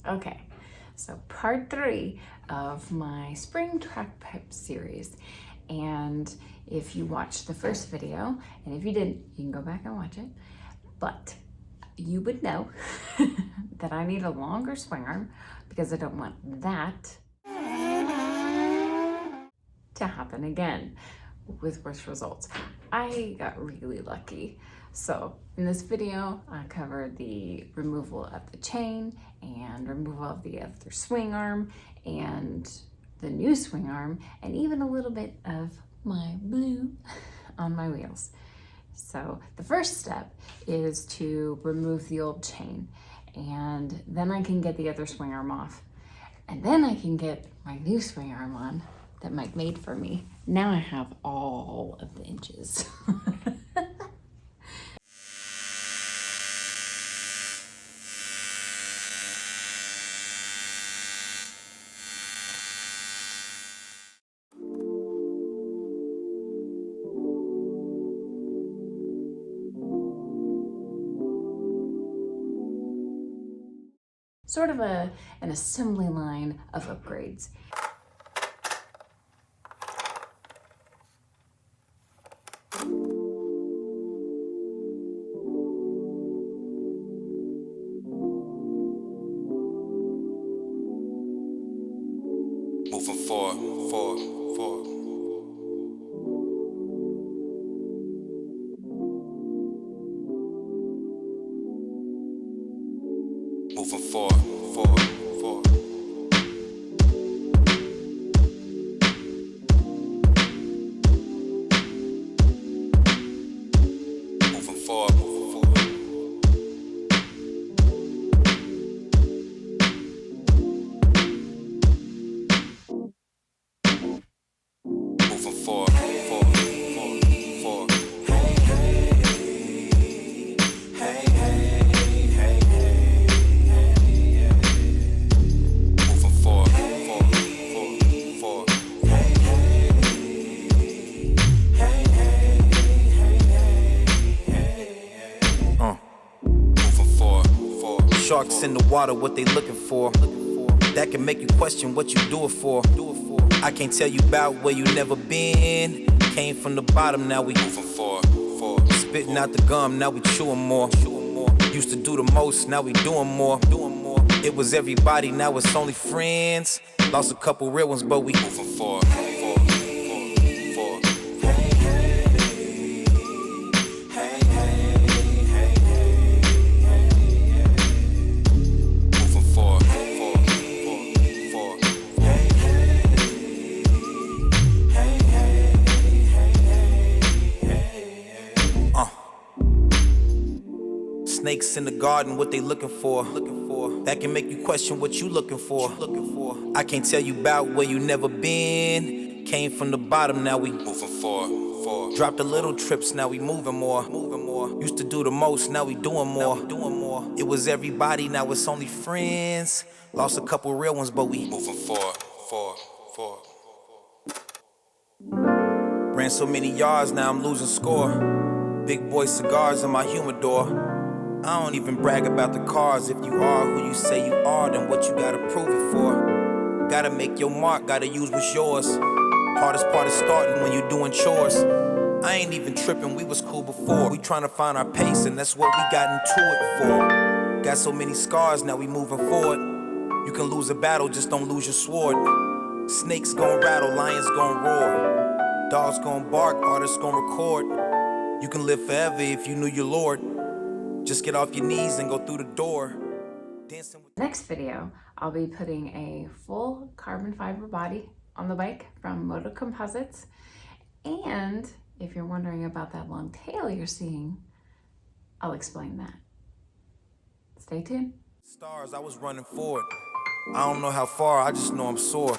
Okay, so part 3 of my spring track pipe series. And if you watched the first video, and if you didn't, you can go back and watch it, but you would know that I need a longer swing arm because I don't want that to happen again with worse results. I got really lucky. So in this video, I covered the removal of the chain and removal of the other swing arm and the new swing arm, and even a little bit of my blue on my wheels. So the first step is to remove the old chain, and then I can get the other swing arm off. And then I can get my new swing arm on that Mike made for me. Now I have all of the inches. Sort of an assembly line of upgrades. Moving forward. Moving forward. Moving forward. Sharks in the water, what they looking for? That can make you question what you do it for. I can't tell you about where you never been. Came from the bottom, now we moving forward. Spitting out the gum, now we chewing more. Used to do the most, now we doing more. It was everybody, now it's only friends. Lost a couple real ones, but we moving forward. Snakes in the garden, what they looking for? That can make you question what you looking for. I can't tell you about where you never been. Came from the bottom, now we moving forward. Dropped the little trips, now we moving more. Used to do the most, now we doing more. It was everybody, now it's only friends. Lost a couple real ones, but we moving forward. Ran so many yards, now I'm losing score. Big boy cigars in my humidor. I don't even brag about the cars. If you are who you say you are, then what you gotta prove it for? Gotta make your mark, gotta use what's yours. Hardest part is starting when you doing chores. I ain't even tripping, we was cool before. We trying to find our pace, and that's what we got into it for. Got so many scars, now we moving forward. You can lose a battle, just don't lose your sword. Snakes gon' rattle, lions gon' roar. Dogs gon' bark, artists gon' record. You can live forever if you knew your Lord. Just get off your knees and go through the door. Next video, I'll be putting a full carbon fiber body on the bike from Motocomposites. And if you're wondering about that long tail you're seeing, I'll explain that. Stay tuned. Stars, I was running forward. I don't know how far, I just know I'm sore.